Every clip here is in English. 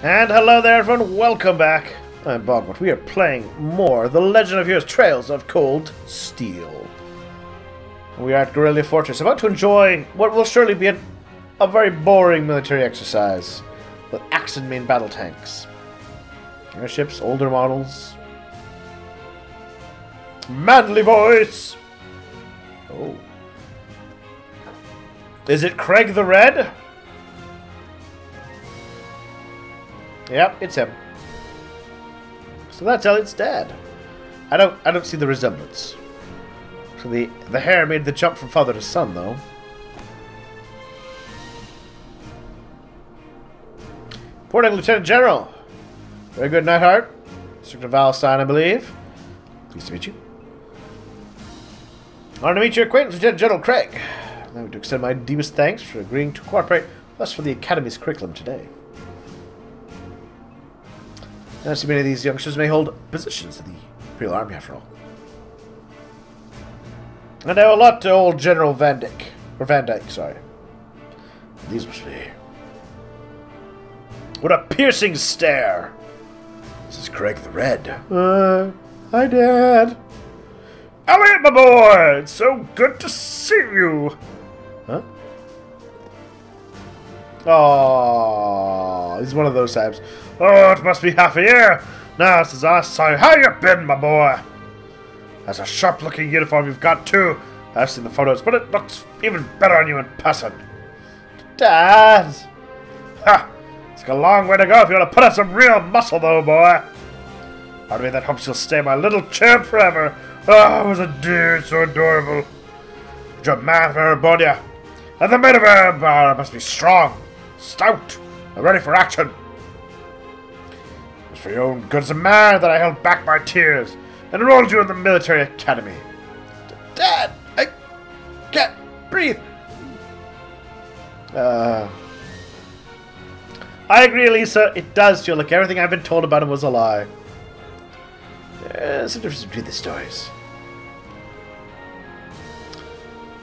And hello there everyone, welcome back. I'm BogMod. We are playing more The Legend of Heroes Trails of Cold Steel. We are at Guerrilla Fortress, about to enjoy what will surely be a very boring military exercise with axe and main battle tanks. Airships, older models. Manly voice! Oh. Is it Craig the Red? Yep, it's him. So that's Elliot's dad. I don't see the resemblance. So the hair made the jump from father to son, though. Reporting Lieutenant General. Very good, Nightheart. District of Valstein, I believe. Pleased to meet you. Honored to meet your acquaintance, Lieutenant General Craig. I would to extend my deepest thanks for agreeing to cooperate with us for the Academy's curriculum today. I see many of these youngsters may hold positions in the Imperial Army, after all. And I owe a lot to old General Van Dyke, sorry. These must be... What a piercing stare! This is Craig the Red. Hi, Dad. Elliot, my boy! It's so good to see you! Huh? Oh, he's one of those types. Oh, it must be half a year now since I saw you. How you been, my boy? That's a sharp-looking uniform you've got, too. I've seen the photos, but it looks even better on you in person. Dad! Ha! It's got a long way to go if you want to put on some real muscle, though, boy. Part of me that hopes you'll stay my little champ forever. Oh, it was a dear, so adorable. You're a man of Arabonia. And the men of Erebor must be strong, stout, and ready for action. It was for your own good as a man that I held back my tears and enrolled you in the military academy. Dad, I can't breathe. I agree, Lisa. It does feel like everything I've been told about him was a lie. There's a difference between the stories.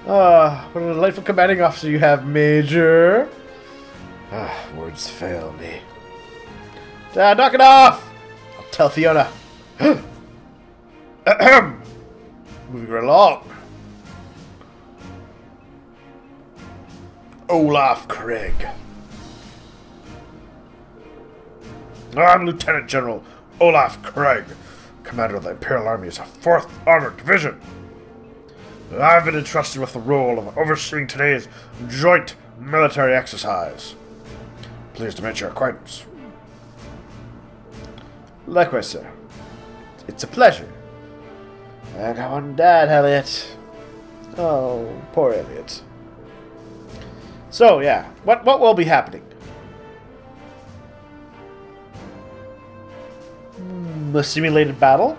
What a delightful commanding officer you have, Major. Words fail me. Dad, knock it off! I'll tell Fiona. Moving right along. Olaf Craig. I'm Lieutenant General Olaf Craig, Commander of the Imperial Army's 4th Armored Division. I've been entrusted with the role of overseeing today's joint military exercise. Pleased to meet your acquaintance. Likewise, sir. It's a pleasure. I got one dad, Elliot. Oh, poor Elliot. So, yeah. What will be happening? A simulated battle.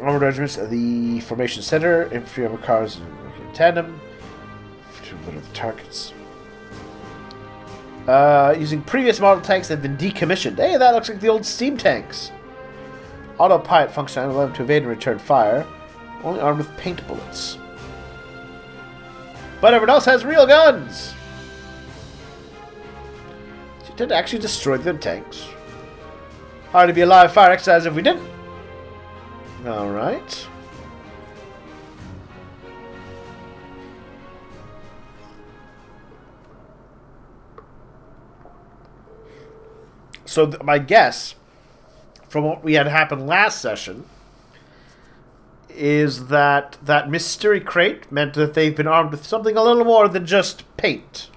Armored regiments at the formation center. Infantry armored cars in tandem to litter the targets. Using previous model tanks that have been decommissioned. Hey, that looks like the old steam tanks. Autopilot function allow them to evade and return fire. Only armed with paint bullets. But everyone else has real guns. So you tend to actually destroy them tanks. Hard to be a live fire exercise if we didn't. Alright. So my guess, from what we had happened last session, is that that mystery crate meant that they've been armed with something a little more than just paint.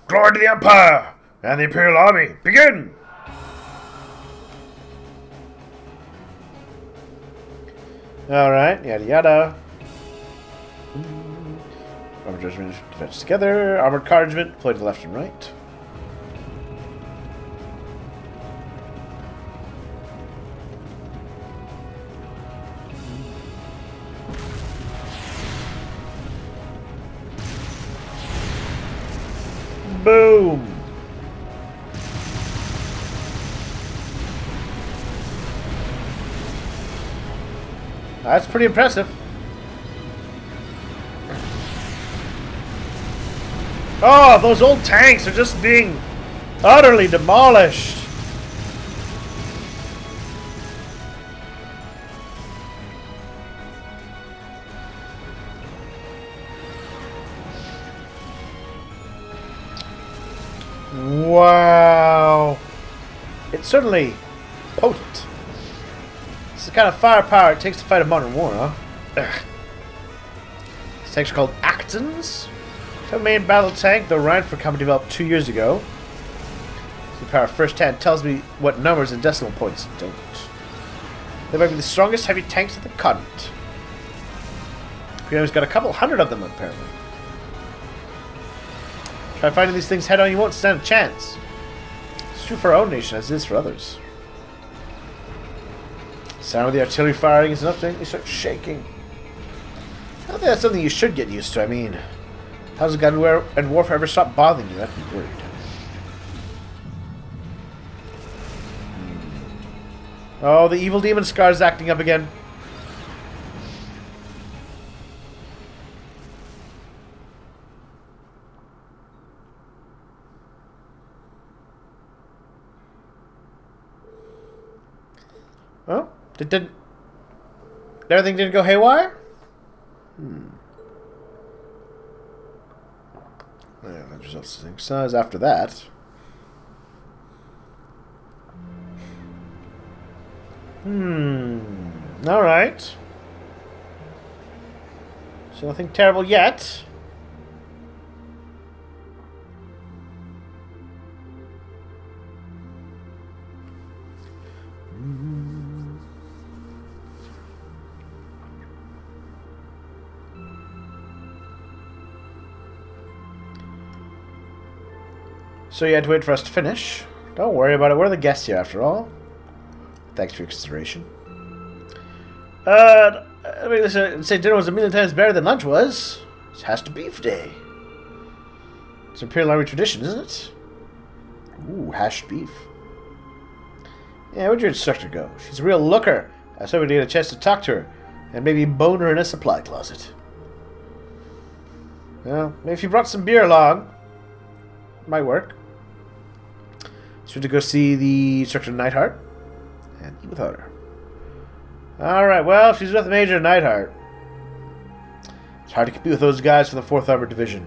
Glory to the Empire and the Imperial Army, begin! Alright, yada yada. Armored regiment defense together. Armored car regiment deployed to the left and right. Boom! That's pretty impressive. Oh, those old tanks are just being utterly demolished. Wow. It's certainly potent. This is the kind of firepower it takes to fight a modern war, huh? Ugh. This tank's called Actons. It's a main battle tank the Rheinford Company developed 2 years ago. The power firsthand tells me what numbers and decimal points don't. They might be the strongest heavy tanks of the continent. Premium's got a couple hundred of them, apparently. Try finding these things head on, you won't stand a chance. It's true for our own nation as it is for others. The sound of the artillery firing is enough to make me start shaking. I don't think that's something you should get used to. I mean, how does gun and warfare ever stop bothering you? I'd be worried. Oh, the evil demon Scar is acting up again. Well, everything didn't go haywire? Yeah, that results in size after that. Alright. So nothing terrible yet. So you had to wait for us to finish. Don't worry about it. We're the guests here, after all. Thanks for your consideration. I mean, listen, say dinner was a million times better than lunch was. It has to beef day. It's an Imperial Army tradition, isn't it? Ooh, hashed beef. Yeah, where'd your instructor go? She's a real looker. I was hoping to get a chance to talk to her. And maybe bone her in a supply closet. Well, maybe if you brought some beer along, it might work. So to go see the instructor Neidhart and eat with her. Alright, well, she's with Major Neidhart. It's hard to compete with those guys from the 4th Armored Division.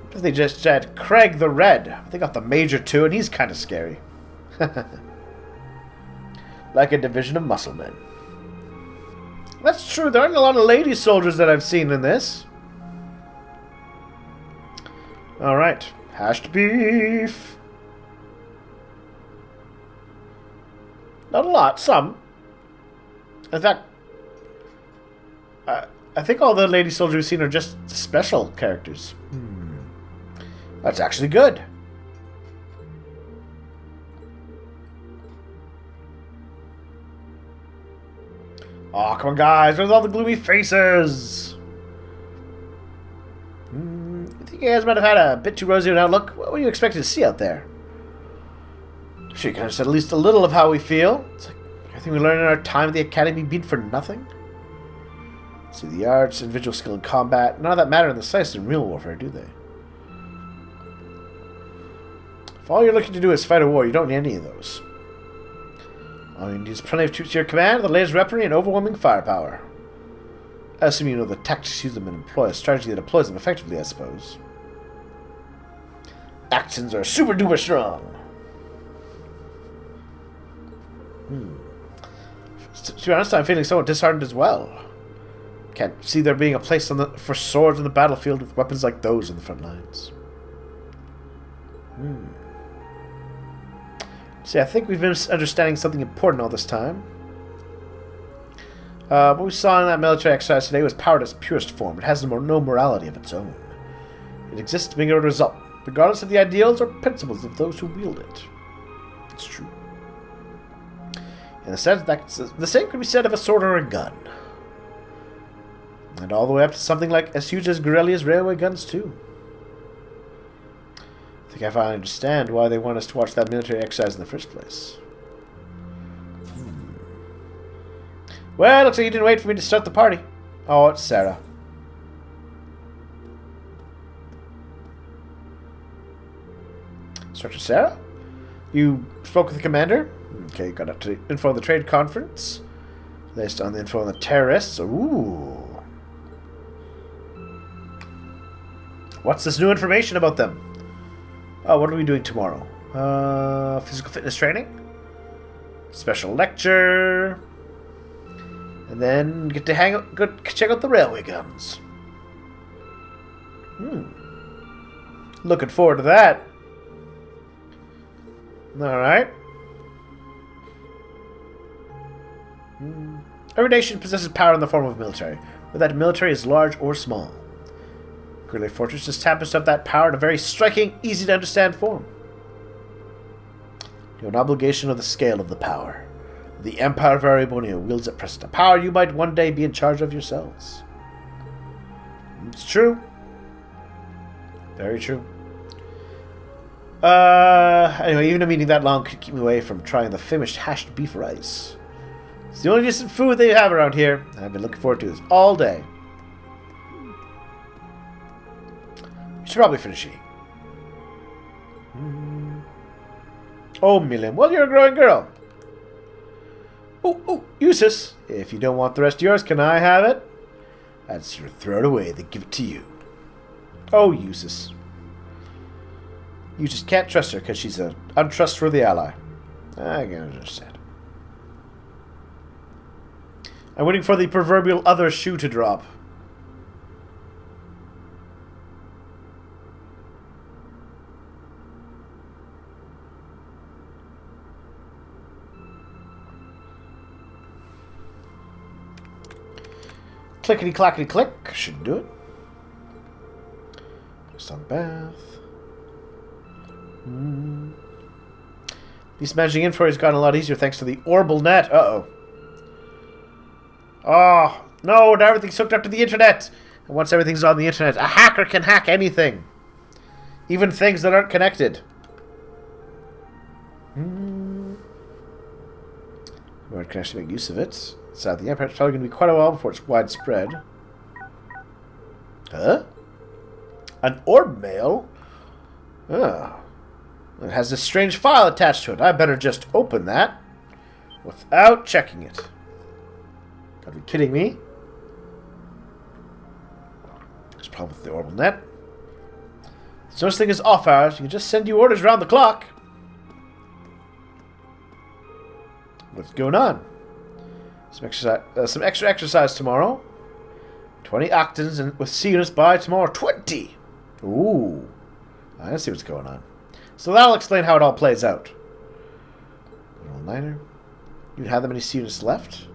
What if they just had Craig the Red? They got the Major too, and he's kind of scary. Like a division of muscle men. That's true, there aren't a lot of lady soldiers that I've seen in this. Alright, hashed beef. Not a lot, some. In fact, I think all the lady soldiers we've seen are just special characters. That's actually good. Oh, come on, guys. Where's all the gloomy faces? I think you guys might have had a bit too rosy an outlook. What were you expecting to see out there? I'm sure you can understand at least a little of how we feel. It's like everything we learned in our time at the Academy being for nothing. See, the arts, individual skill in combat, none of that matter in the slightest in real warfare, do they? If all you're looking to do is fight a war, you don't need any of those. All you need is plenty of troops to your command, the latest weaponry, and overwhelming firepower. I assume you know the tactics use them and employ a strategy that deploys them effectively, I suppose. Actions are super duper strong. To be honest, I'm feeling somewhat disheartened as well. Can't see there being a place for swords on the battlefield with weapons like those on the front lines. See, I think we've been misunderstanding something important all this time. What we saw in that military exercise today was power at its purest form. It has no morality of its own. It exists to bring a result, regardless of the ideals or principles of those who wield it. It's true. In a sense, the same could be said of a sword or a gun. And all the way up to something like as huge as Gorelia's railway guns, too. I think I finally understand why they want us to watch that military exercise in the first place. Well, looks like you didn't wait for me to start the party. Oh, it's Sarah. Instructor Sarah? You spoke with the commander? Okay, got up to info on the trade conference. Based on the info on the terrorists. Ooh. What's this new information about them? Oh, what are we doing tomorrow? Physical fitness training? Special lecture. And then get to hang out, go check out the railway guns. Looking forward to that. Alright. Every nation possesses power in the form of military, whether that military is large or small. Great Fortress just happens to have that power in a very striking, easy to understand form. You have an obligation of the scale of the power. The Empire of Arebonia wields at present a power you might one day be in charge of yourselves. It's true. Very true. Anyway, even a meeting that long could keep me away from trying the famous hashed beef rice. It's the only decent food they have around here, and I've been looking forward to this all day. We should probably finish eating. Oh, Milim, well, you're a growing girl. Oh, Eustace, if you don't want the rest of yours, can I have it? I'd sort of throw it away, then give it to you. Oh, Eustace. You just can't trust her because she's an untrustworthy ally. I can understand. I'm waiting for the proverbial other shoe to drop. Clickety clackety click. Should do it. Sun bath. At least managing info has gotten a lot easier thanks to the Orbital net. Uh-oh. Oh, no, now everything's hooked up to the internet. And once everything's on the internet, a hacker can hack anything. Even things that aren't connected. We can actually make use of it. Inside the Empire, it's probably going to be quite a while before it's widespread. Huh? An orb mail? Oh. It has this strange file attached to it. I better just open that without checking it. Gotta be kidding me. There's a problem with the orbital net. There's no such thing as off hours. You can just send you orders around the clock. What's going on? Some extra exercise tomorrow. 20 octans and with C units by tomorrow. 20! Ooh. I see what's going on. So that'll explain how it all plays out. Little niner. You have that many C units left?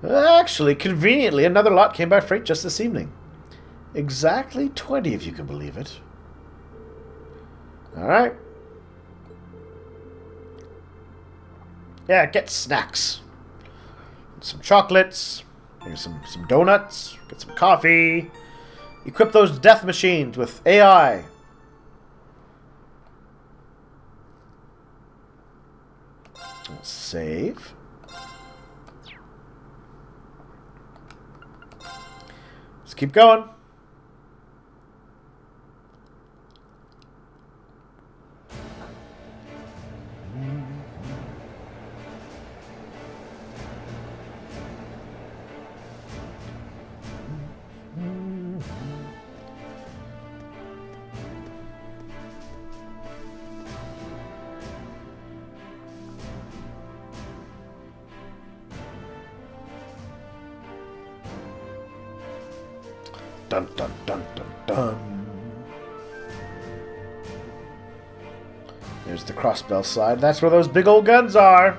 Actually, conveniently, another lot came by freight just this evening. Exactly 20, if you can believe it. Alright. Yeah, get snacks. Some chocolates. Maybe some donuts. Get some coffee. Equip those death machines with AI. Let's save. Let's keep going. Dun dun dun dun dun. There's the crossbell slide. That's where those big old guns are.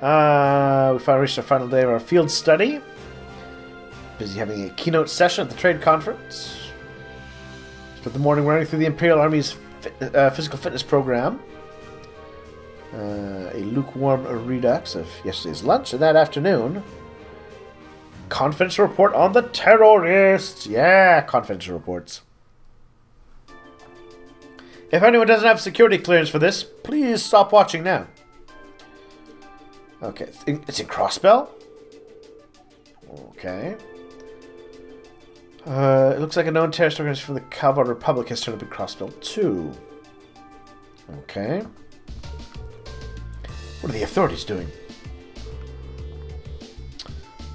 We finally reached our final day of our field study. Busy having a keynote session at the trade conference. Spent the morning running through the Imperial Army's physical fitness program. A lukewarm redux of yesterday's lunch, and that afternoon, confidential report on the terrorists. Yeah, confidential reports. If anyone doesn't have security clearance for this, please stop watching now. Okay, it's in Crossbell. Okay. It looks like a known terrorist organization from the Calvar Republic has turned up in Crossbelt too. Okay. What are the authorities doing?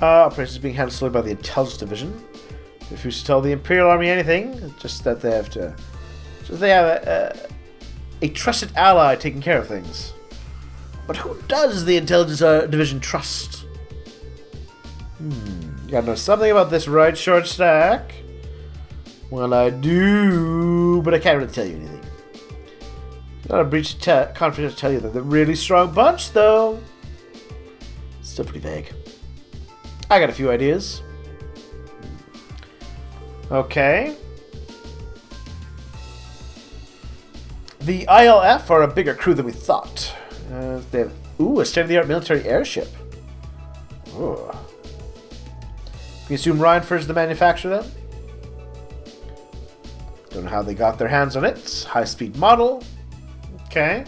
Operations being handled solely by the Intelligence Division. They refuse to tell the Imperial Army anything, just that they have to... Just they have a trusted ally taking care of things. But who does the Intelligence Division trust? You gotta know something about this, right, Short Stack? Well, I do, but I can't really tell you anything. Not a breach of confidence to tell you that they're a really strong bunch, though. Still pretty vague. I got a few ideas. Okay. The ILF are a bigger crew than we thought. They have, a state-of-the-art military airship. Ooh. We assume Rhineford is the manufacturer, then? Don't know how they got their hands on it. High-speed model. Okay.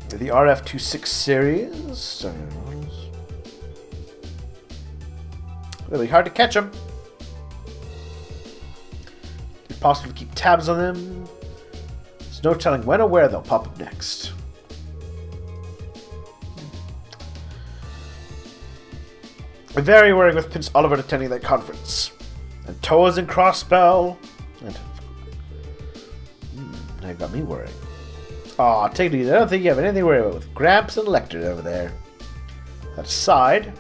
The RF-26 series. Really hard to catch them. It's possible to keep tabs on them. There's no telling when or where they'll pop up next. I'm very worried with Prince Oliver attending that conference. And Toa's in Crossbell. And now you've got me worrying. Aw, take it easy. I don't think you have anything to worry about with Gramps and Lecter over there. That aside,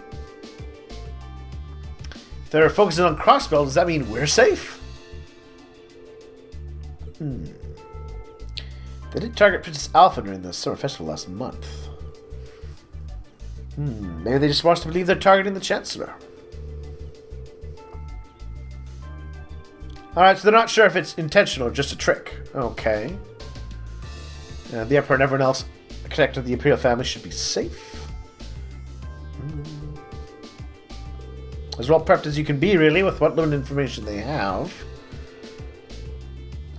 if they're focusing on Crossbell, does that mean we're safe? They did target Princess Alpha during the summer festival last month. Maybe they just want us to believe they're targeting the Chancellor. Alright, so they're not sure if it's intentional or just a trick. Okay. The Emperor and everyone else connected to the Imperial family should be safe. As well prepped as you can be, really, with what limited information they have.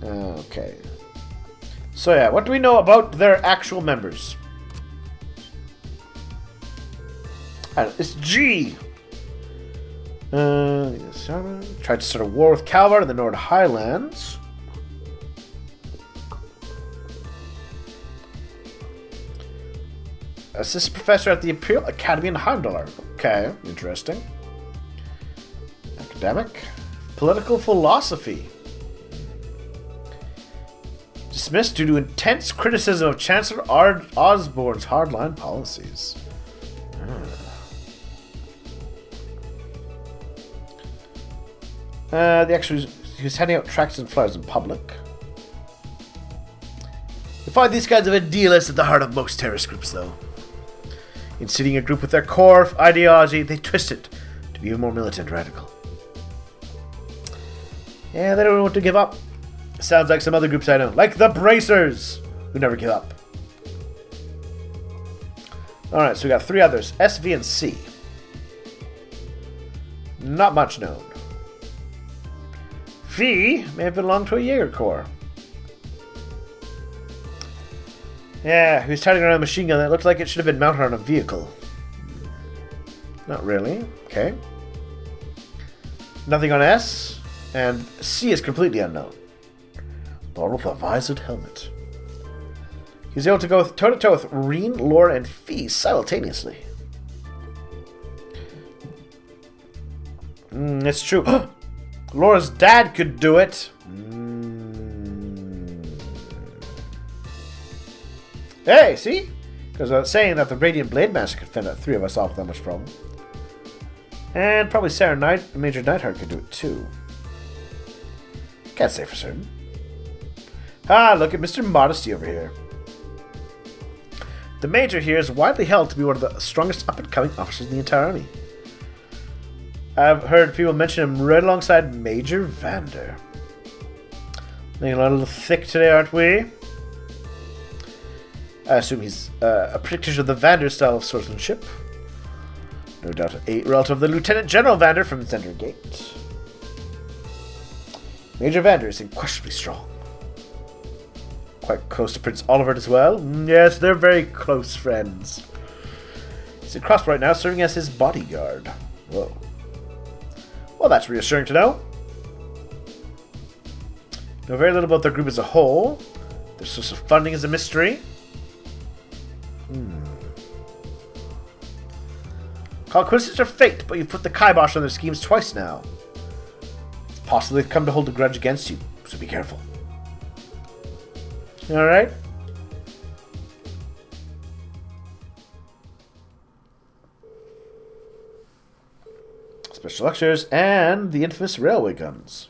Okay. So yeah, what do we know about their actual members? It's G. Tried to start a war with Calvar in the Nord Highlands. Assistant professor at the Imperial Academy in Heimdall. Okay, interesting. Academic. Political philosophy. Dismissed due to intense criticism of Chancellor Osborne's hardline policies. He was handing out tracts and flyers in public. You find these kinds of idealists at the heart of most terrorist groups, though. Inciting a group with their core ideology, they twist it to be even more militant and radical. Yeah, they don't know what to give up. Sounds like some other groups I know, like the Bracers, who never give up. Alright, so we got three others, S, V, and C. Not much known. V may have belonged to a Jaeger Corps. Yeah, he was turning around a machine gun that looked like it should have been mounted on a vehicle. Not really. Okay. Nothing on S, and C is completely unknown. Lord with a visored helmet. He was able to go toe-to-toe with Reen, Laura, and Fee simultaneously. It's true. Laura's dad could do it. Hey, see? Because I was saying that the Radiant Blade Master could fend out three of us off without much problem. And probably Sarah Major Nightheart could do it too. Can't say for certain. Ah, look at Mr. Modesty over here. The Major here is widely held to be one of the strongest up-and-coming officers in the entire army. I've heard people mention him right alongside Major Vander. Making a little thick today, aren't we? I assume he's a practitioner of the Vander style of swordsmanship. No doubt a relative of the Lieutenant General Vander from Zender Gate. Major Vander is unquestionably strong. Quite close to Prince Oliver as well. Yes, they're very close friends. He's across right now, serving as his bodyguard. Whoa. Well, that's reassuring to know. Know very little about their group as a whole. Their source of funding is a mystery. Call coincidence or fate, but you've put the kibosh on their schemes twice now. It's possible they've come to hold a grudge against you, so be careful. Alright. Special lectures and the infamous railway guns.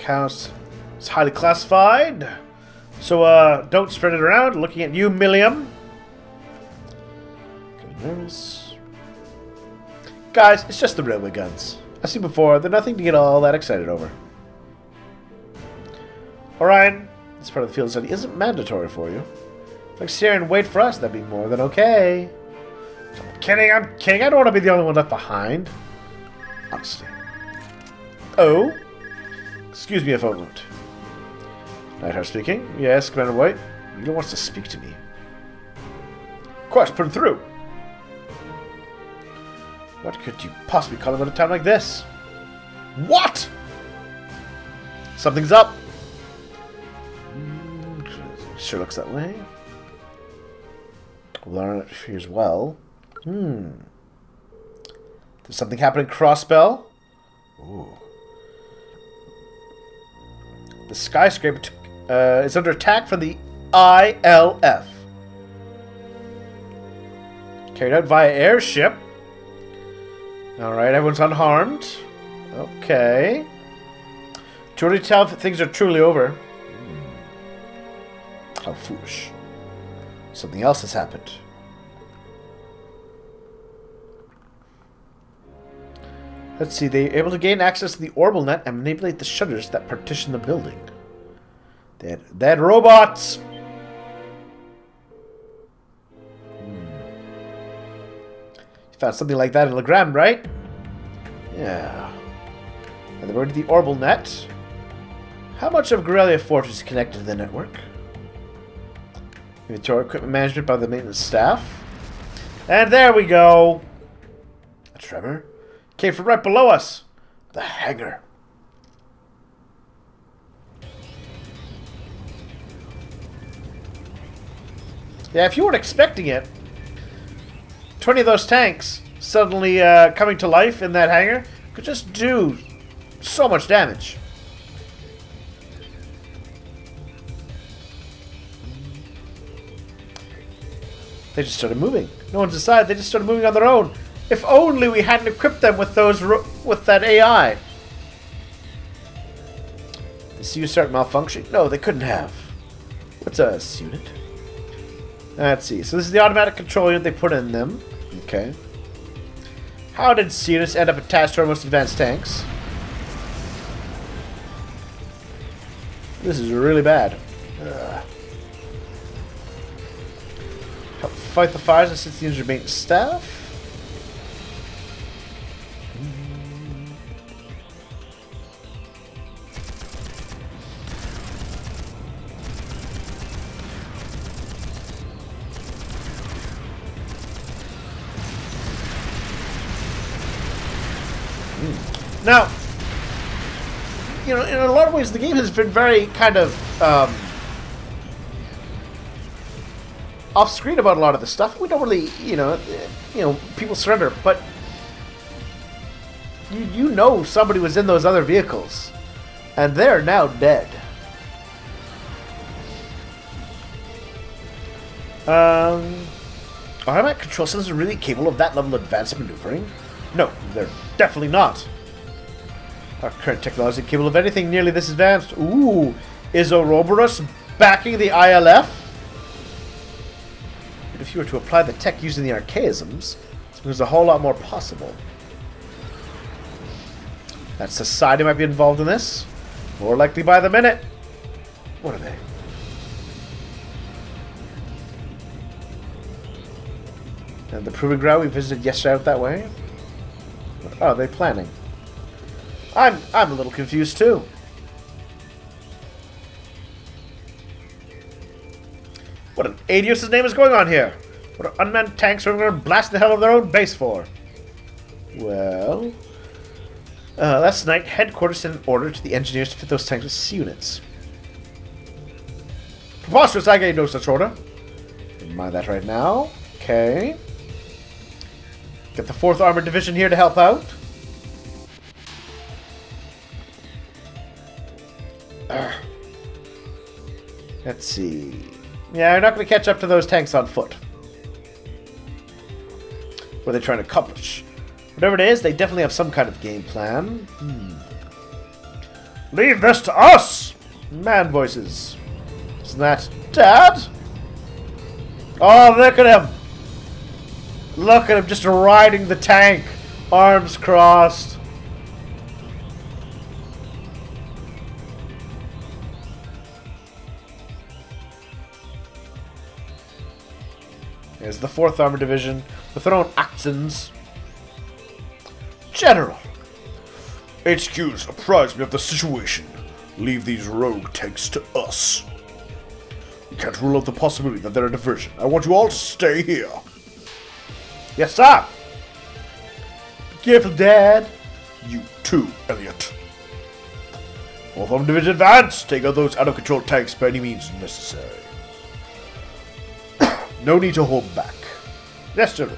House is highly classified, so don't spread it around. Looking at you, Milliam. Getting nervous. Guys, it's just the railway guns. I've seen before, they're nothing to get all that excited over. Orion, this part of the field study isn't mandatory for you. If you sit here and wait for us, that'd be more than okay. I'm kidding, I'm kidding. I don't want to be the only one left behind. Honestly. Oh? Excuse me if I won't. Nightheart speaking. Yes, Commander White. Wheeler wants to speak to me. Of course, put him through. What could you possibly call him at a time like this? What? Something's up. Sure looks that way. Learn it here as well. There's something happening Crossbell. Ooh. The skyscraper is under attack from the ILF. Carried out via airship. Alright, everyone's unharmed. Okay. Too early to tell if things are truly over. How foolish. Something else has happened. Let's see, they're able to gain access to the orbital net and manipulate the shutters that partition the building. They had robots! You found something like that in Legram, right? Yeah. And they're going to the orbital net. How much of Guerrilla Fortress is connected to the network? Inventory equipment management by the maintenance staff. And there we go! A tremor? Came from right below us. The hangar. Yeah, if you weren't expecting it, 20 of those tanks suddenly coming to life in that hangar could just do so much damage. They just started moving. No one's inside. They just started moving on their own. If only we hadn't equipped them with that AI. The CU start malfunctioning? No, they couldn't have. What's a unit? Let's see. So this is the automatic control unit they put in them. Okay. How did units end up attached to our most advanced tanks? This is really bad. Help fight the fires and assist the injured maintenance staff. Now, you know, in a lot of ways, the game has been very kind of off-screen about a lot of the stuff. We don't really, you know, people surrender, but you know somebody was in those other vehicles, and they're now dead. Automatic control systems are really capable of that level of advanced maneuvering? No, they're definitely not. Our current technology is capable of anything nearly this advanced. Ooh, is Ouroboros backing the ILF? But if you were to apply the tech using the archaisms, there's a whole lot more possible. That society might be involved in this. More likely by the minute. What are they? And the proving ground we visited yesterday out that way? What are they planning? I'm a little confused too. What an idiots' name is going on here? What are unmanned tanks are going to blast the hell out of their own base for? Well, last night, headquarters sent an order to the engineers to fit those tanks with C units. Preposterous, I gave no such order. Mind that right now. Okay. Get the 4th Armored Division here to help out. Let's see. Yeah, you're not going to catch up to those tanks on foot. What are they trying to accomplish? Whatever it is, they definitely have some kind of game plan. Leave this to us! Man voices. Isn't that Dad? Oh, look at him! Look at him just riding the tank. Arms crossed. There's the 4th Armored Division with their own accents. General! HQ's apprised me of the situation. Leave these rogue tanks to us. We can't rule out the possibility that they're a diversion. I want you all to stay here. Yes, sir! Be careful, Dad. You too, Elliot. 4th Armored Division advance! Take out those out-of-control tanks by any means necessary. No need to hold back. Yes, General.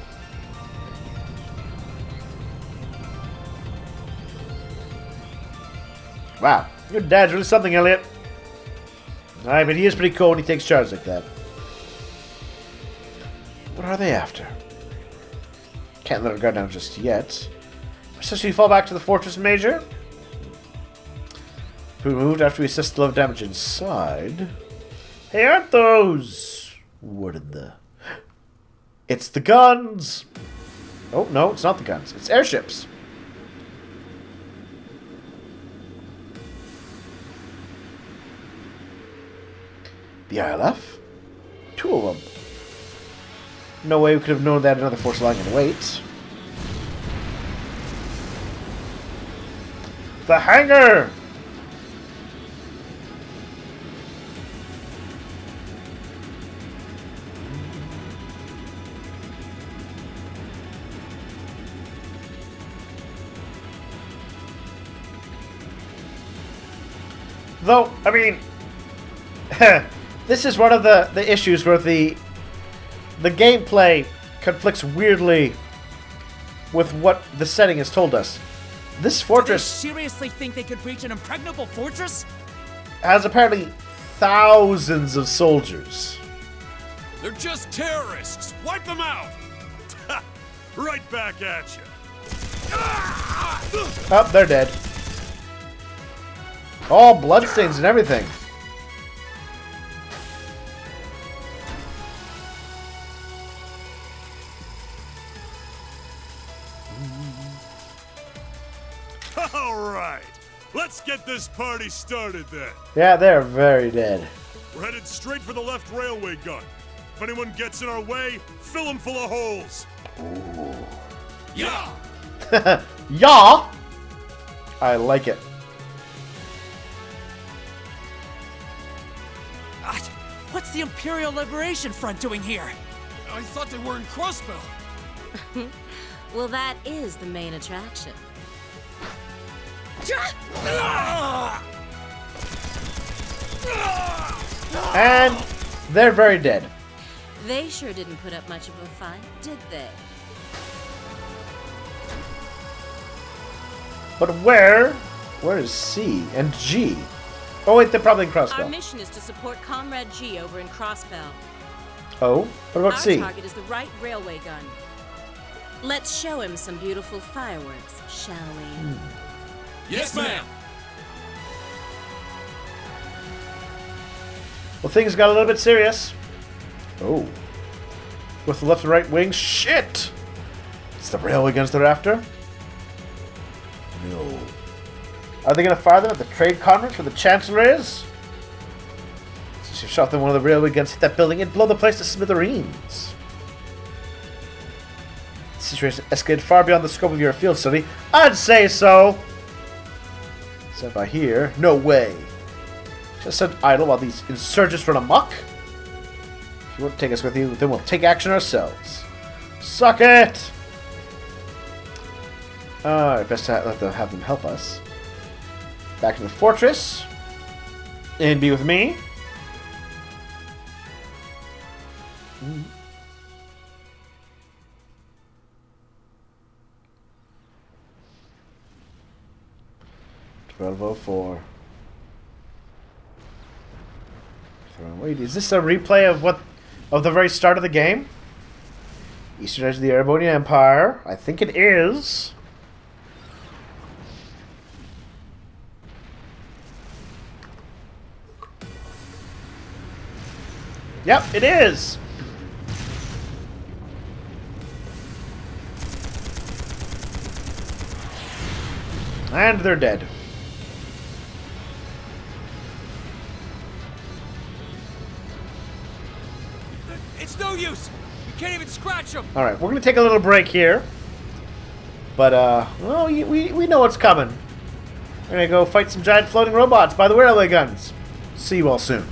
Wow, your dad's really something, Elliot. Alright, but he is pretty cool when he takes charge like that. What are they after? Can't let her guard down just yet. So she fall back to the fortress, Major? We moved after we assessed the level of damage inside. Hey, aren't those... What in the... It's the guns! Oh, no, it's not the guns. It's airships. The ILF? 2 of them. No way we could have known that another force lying in wait. The hangar! Though, I mean, this is one of the issues where the gameplay conflicts weirdly with what the setting has told us. This fortress... Do they seriously think they could reach an impregnable fortress? Has apparently thousands of soldiers. They're just terrorists! Wipe them out! Right back at you. Oh, they're dead. All bloodstains and everything. Alright, let's get this party started then. Yeah, they're very dead. We're headed straight for the left railway gun. If anyone gets in our way, fill them full of holes. Ooh. Yeah! Yeah! I like it. What's the Imperial Liberation Front doing here? I thought they were in Crossbow. Well, that is the main attraction. And they're very dead. They sure didn't put up much of a fight, did they? But where is C and G? Oh wait, they're probably in Crossbow. Our mission is to support Comrade G over in Crossbow. Oh, what about C? Our target is the right railway gun. Let's show him some beautiful fireworks, shall we? Yes, ma'am! Well, things got a little bit serious. Oh. With the left and right wings. Shit! It's the railway guns they're after? No. Are they going to fire them at the trade conference where the Chancellor is? Since you shot them one of the railway guns hit that building, it'd blow the place to smithereens. The situation escalated far beyond the scope of your field study. I'd say so! Stand by here. No way. Just sit idle while these insurgents run amok. If you won't take us with you, then we'll take action ourselves. Suck it! Best to have them help us. Back to the fortress. And be with me. 1204. Wait, is this a replay of the very start of the game? Eastern edge of the Erebonian Empire. I think it is. Yep, it is. And they're dead. It's no use. You can't even scratch them. All right, we're gonna take a little break here. But well, we know what's coming. We're gonna go fight some giant floating robots by the railway guns. See you all soon.